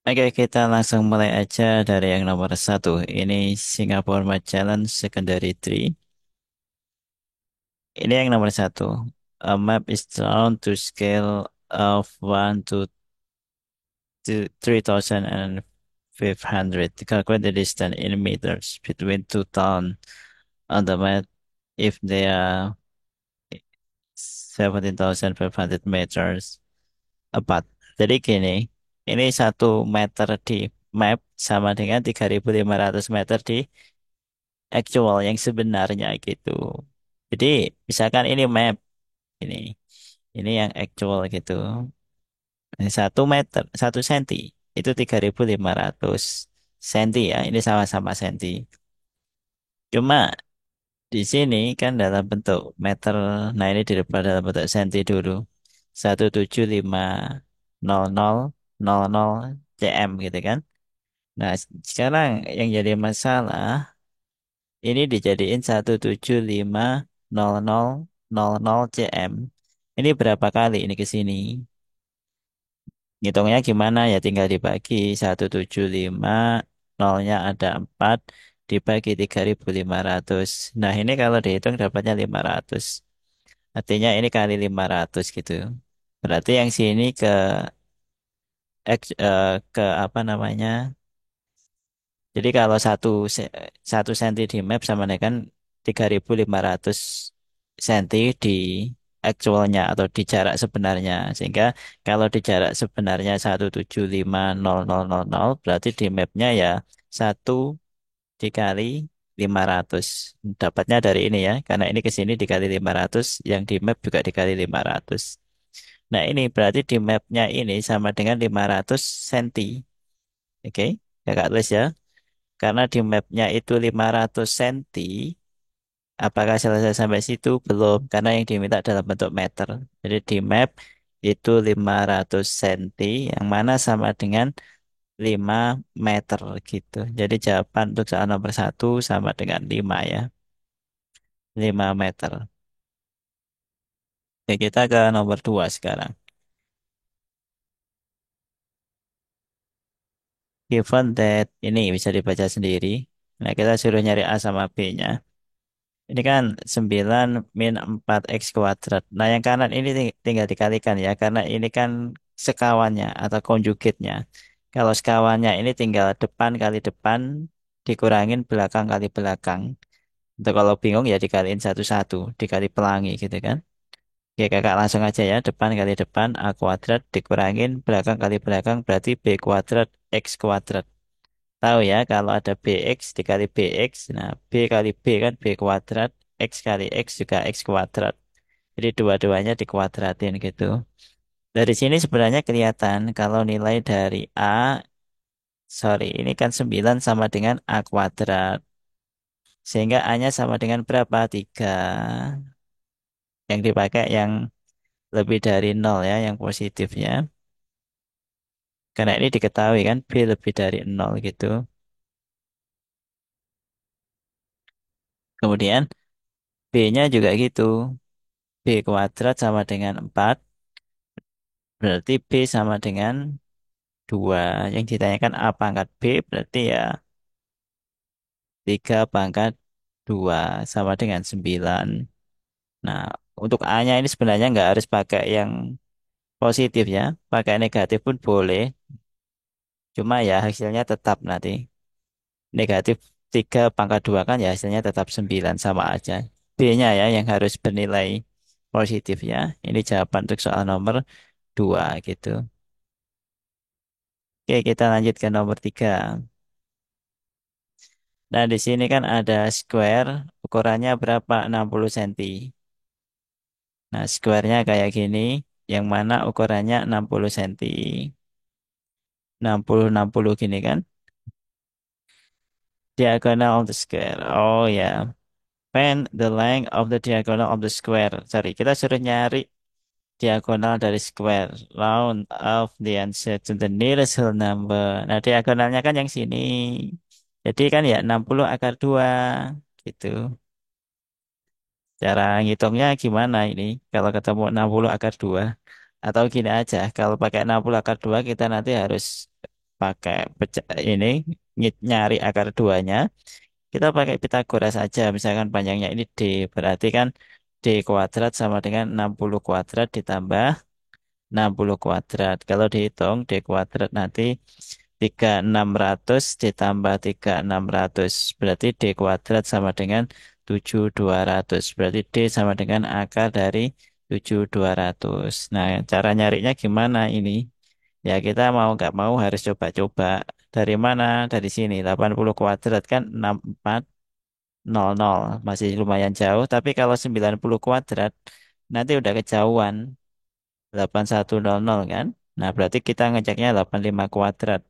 Oke, kita langsung mulai aja dari yang nomor satu. Ini Singapore Magellan Secondary Tree. Ini yang nomor satu. A map is drawn to scale of 1 to 3,500 to calculate the distance in meters between two towns on the map if they are 17,500 meters apart. Jadi gini, ini 1 meter di map sama dengan 3.500 meter di actual yang sebenarnya gitu. Jadi misalkan ini map ini yang actual gitu. 1 meter 1 senti itu 3.500 senti ya. Ini sama-sama senti. Cuma di sini kan dalam bentuk meter. Nah ini dirubah dalam bentuk senti dulu. 1750000 cm gitu kan. Nah sekarang yang jadi masalah ini dijadiin 1750000 cm. Ini berapa kali ini ke sini? Ngitungnya gimana ya tinggal dibagi 175 nolnya ada 4 dibagi 3.500. Nah ini kalau dihitung dapatnya 500. Artinya ini kali 500 gitu. Berarti yang sini ke apa namanya? Jadi kalau 1 senti di map sama dengan 3.500 senti di actualnya atau di jarak sebenarnya. Sehingga kalau di jarak sebenarnya 1750000 berarti di mapnya ya 1 dikali 500. Dapatnya dari ini ya. Karena ini ke sini dikali 500, yang di map juga dikali 500. Nah ini berarti di mapnya ini sama dengan 500 senti. Oke, kakak tulis ya. Karena di mapnya itu 500 senti, apakah selesai sampai situ? Belum, karena yang diminta dalam bentuk meter. Jadi di map itu 500 senti, yang mana sama dengan 5 meter gitu. Jadi jawaban untuk soal nomor satu sama dengan 5 ya, 5 meter. Oke, kita ke nomor 2 sekarang. Given that, ini bisa dibaca sendiri. Nah, kita suruh nyari A sama B-nya. Ini kan 9 min 4x kuadrat. Nah, yang kanan ini tinggal dikalikan ya, karena ini kan sekawannya atau konjugatnya. Kalau sekawannya ini tinggal depan kali depan, dikurangin belakang kali belakang. Untuk kalau bingung ya dikaliin satu-satu, dikali pelangi gitu kan. Oke, kakak langsung aja ya, depan kali depan, A kuadrat, dikurangin belakang kali belakang, berarti B kuadrat, X kuadrat. Tahu ya, kalau ada bx dikali bx, nah b kali b kan b kuadrat, x kali x juga x kuadrat. Jadi dua-duanya dikuadratin gitu. Dari sini sebenarnya kelihatan kalau nilai dari sorry, ini kan 9 sama dengan a kuadrat. Sehingga a-nya sama dengan berapa? 3. Yang dipakai yang lebih dari nol ya, yang positifnya. Karena ini diketahui kan, b lebih dari nol gitu. Kemudian b-nya juga gitu. B kuadrat sama dengan 4. Berarti B sama dengan 2. Yang ditanyakan A pangkat B berarti ya 3 pangkat 2 sama dengan 9. Nah, untuk A-nya ini sebenarnya nggak harus pakai yang positif ya. Pakai negatif pun boleh. Cuma ya hasilnya tetap nanti. Negatif 3 pangkat 2 kan ya hasilnya tetap 9 sama aja. B-nya ya yang harus bernilai positif ya. Ini jawaban untuk soal nomor 2 gitu. Oke, kita lanjut ke nomor 3. Nah, di sini kan ada square, ukurannya berapa? 60 cm. Nah, square-nya kayak gini, yang mana ukurannya 60 cm. 60 gini kan? Diagonal of the square. Oh ya, find the length of the diagonal of the square. Sorry, kita suruh nyari diagonal dari square. Round of the answer to the nearest whole number. Nah, diagonalnya kan yang sini. Jadi kan ya 60 akar 2 gitu. Cara ngitungnya gimana ini? Kalau ketemu 60 akar 2. Atau gini aja, kalau pakai 60 akar 2 kita nanti harus pakai ini nyari akar duanya, kita pakai Pitagoras aja. Misalkan panjangnya ini D, berarti kan D kuadrat sama dengan 60 kuadrat ditambah 60 kuadrat. Kalau dihitung D kuadrat nanti 3.600 ditambah 3.600. Berarti D kuadrat sama dengan 7.200. Berarti D sama dengan akar dari 7.200. Nah, cara nyarinya gimana ini? Ya, kita mau nggak mau harus coba-coba. Dari mana? Dari sini. 80 kuadrat kan 6400. Masih lumayan jauh. Tapi kalau 90 kuadrat, nanti udah kejauhan. 8100 kan? Nah, berarti kita ngeceknya 85 kuadrat.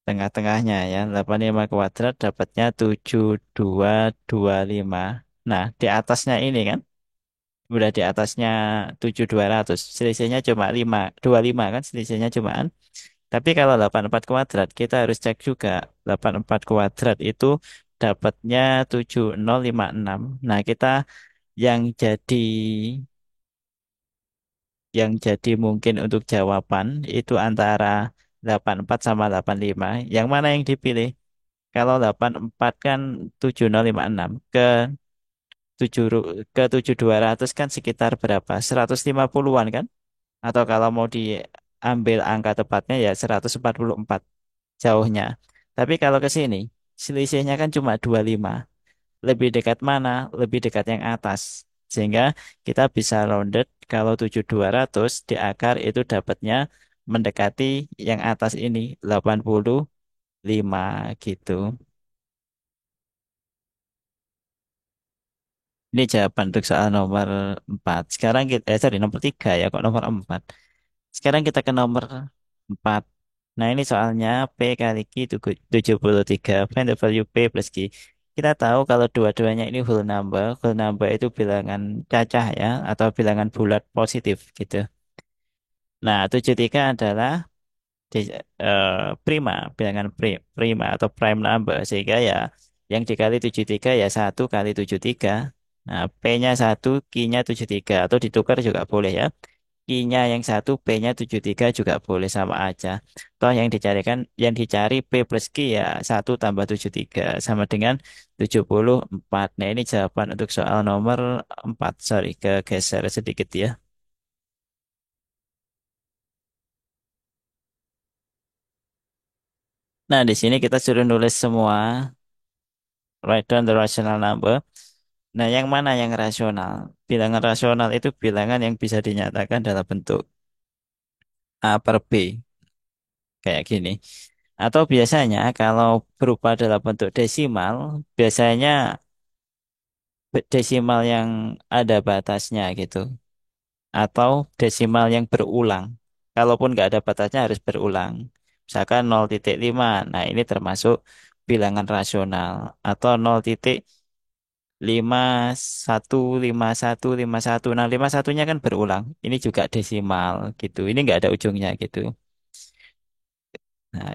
Tengah-tengahnya ya. 85 kuadrat dapatnya 7225. Nah, di atasnya ini kan. Udah di atasnya 7200. Selisihnya cuma 25 kan selisihnya cumaan. Tapi kalau 84 kuadrat kita harus cek juga. 84 kuadrat itu dapatnya 7056. Nah, kita yang jadi mungkin untuk jawaban itu antara 84 sama 85. Yang mana yang dipilih? Kalau 84 kan 7056 ke 7200 kan sekitar berapa? 150-an kan? Atau kalau mau diambil angka tepatnya ya 144 jauhnya. Tapi kalau ke sini selisihnya kan cuma 25. Lebih dekat mana? Lebih dekat yang atas. Sehingga kita bisa rounded kalau 7200 di akar itu dapatnya mendekati yang atas ini 85 gitu. Ini jawaban untuk soal nomor 4. Sekarang kita, sorry, nomor 3 ya, kok nomor 4. Sekarang kita ke nomor 4. Nah, ini soalnya P kali Q itu 73. Find the value P plus Q. Kita tahu kalau dua-duanya ini whole number. Whole number itu bilangan cacah ya, atau bilangan bulat positif gitu. Nah, 73 adalah di- eh, prima, bilangan prima atau prime number. Sehingga ya yang dikali 73 ya 1 kali 73. Nah, P-nya 1, Q-nya 73. Atau ditukar juga boleh ya. I-nya yang 1, P-nya 73 juga boleh sama aja. Toh yang dicarikan, yang dicari P plus Q ya 1 tambah 73 sama dengan 74. Nah ini jawaban untuk soal nomor 4. Sorry, kegeser sedikit ya. Nah di sini kita suruh nulis semua. Write down the rational number. Nah yang mana yang rasional? Bilangan rasional itu bilangan yang bisa dinyatakan dalam bentuk A per B. Kayak gini. Atau biasanya kalau berupa dalam bentuk desimal, biasanya desimal yang ada batasnya gitu. Atau desimal yang berulang. Kalaupun nggak ada batasnya harus berulang. Misalkan 0,5. Nah ini termasuk bilangan rasional. Atau 0,515151. Nah 51-nya kan berulang. Ini juga desimal gitu. Ini nggak ada ujungnya gitu. Nah,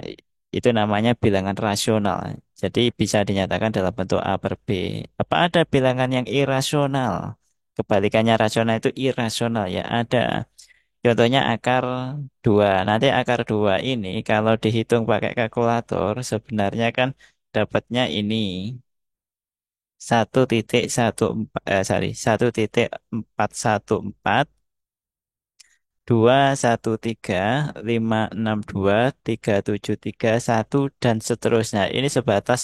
itu namanya bilangan rasional. Jadi bisa dinyatakan dalam bentuk A per B. Apa ada bilangan yang irasional? Kebalikannya rasional itu irasional ya, ada. Contohnya akar 2. Nanti akar 2 ini kalau dihitung pakai kalkulator sebenarnya kan dapatnya ini 1,114 213 562 373 1 dan seterusnya. Ini sebatas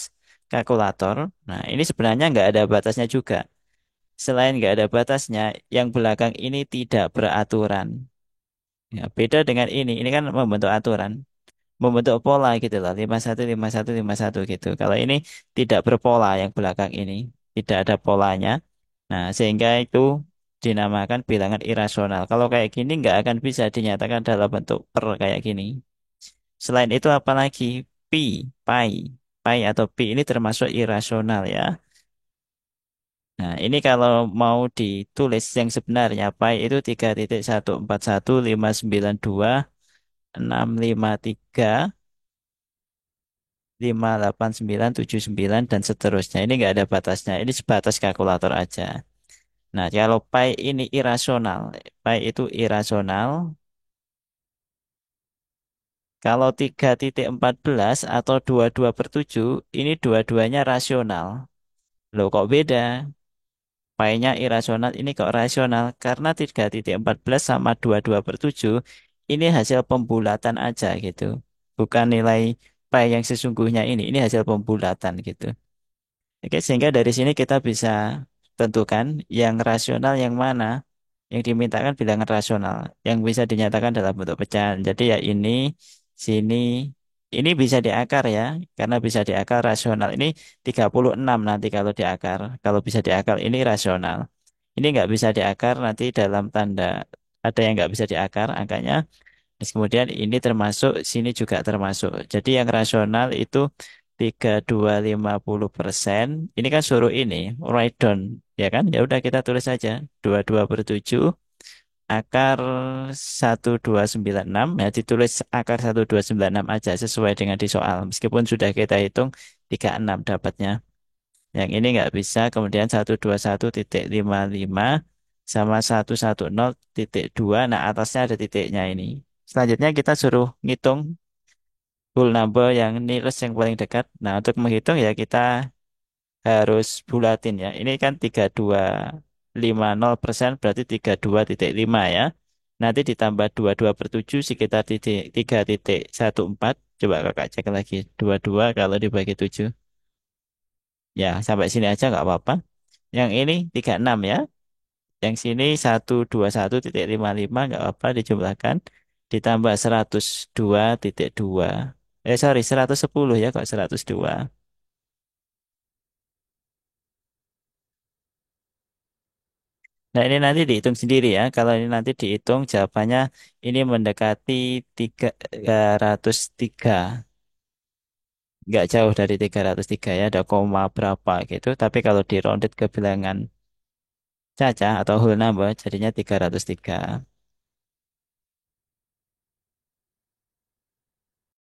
kalkulator. Nah, ini sebenarnya nggak ada batasnya juga. Selain nggak ada batasnya, yang belakang ini tidak beraturan. Ya, beda dengan ini kan membentuk aturan, membentuk pola gitu loh. 51 51 51 gitu. Kalau ini tidak berpola yang belakang ini, tidak ada polanya. Nah, sehingga itu dinamakan bilangan irasional. Kalau kayak gini nggak akan bisa dinyatakan dalam bentuk per kayak gini. Selain itu apalagi pi, pi, pi atau pi ini termasuk irasional ya. Nah, ini kalau mau ditulis yang sebenarnya pi itu 3,141592653 58979 dan seterusnya. Ini nggak ada batasnya. Ini sebatas kalkulator aja. Nah, kalau pi ini irasional, pi itu irasional Kalau 3,14 atau 22/7, ini dua-duanya rasional. Loh kok beda? Pi-nya irasional, ini kok rasional? Karena 3,14 sama 22/7, ini hasil pembulatan aja gitu. Bukan nilai pi yang sesungguhnya ini hasil pembulatan gitu. Oke, sehingga dari sini kita bisa tentukan yang rasional yang mana, yang dimintakan bilangan rasional, yang bisa dinyatakan dalam bentuk pecahan. Jadi ya sini, ini bisa diakar ya, karena bisa diakar rasional. Ini 36 nanti kalau diakar. Kalau bisa diakar ini rasional. Ini nggak bisa diakar nanti dalam tanda, ada yang nggak bisa diakar angkanya. Terus kemudian ini termasuk, sini juga termasuk. Jadi yang rasional itu 32,50%. Ini kan suruh ini, write down. Ya kan? Ya udah kita tulis saja. 22/7 akar 1296. Ya ditulis akar 1296 aja sesuai dengan di soal. Meskipun sudah kita hitung 36 dapatnya. Yang ini nggak bisa. Kemudian 121,55 sama 110,2. Nah atasnya ada titiknya ini. Selanjutnya kita suruh ngitung whole number yang nearest yang paling dekat. Nah, untuk menghitung ya kita harus bulatin ya. Ini kan 3250% berarti 32,5 ya. Nanti ditambah 22/7 sekitar 3,14. Coba kakak cek lagi. 22 kalau dibagi 7. Ya, sampai sini aja nggak apa-apa. Yang ini 36 ya. Yang sini 121,55 nggak apa dijumlahkan. Ditambah 102,2. Sorry, 110 ya kok 102. Nah ini nanti dihitung sendiri ya. Kalau ini nanti dihitung jawabannya ini mendekati 303. Nggak jauh dari 303 ya. Ada koma berapa gitu. Tapi kalau di rounded ke bilangan cacah atau whole number jadinya 303.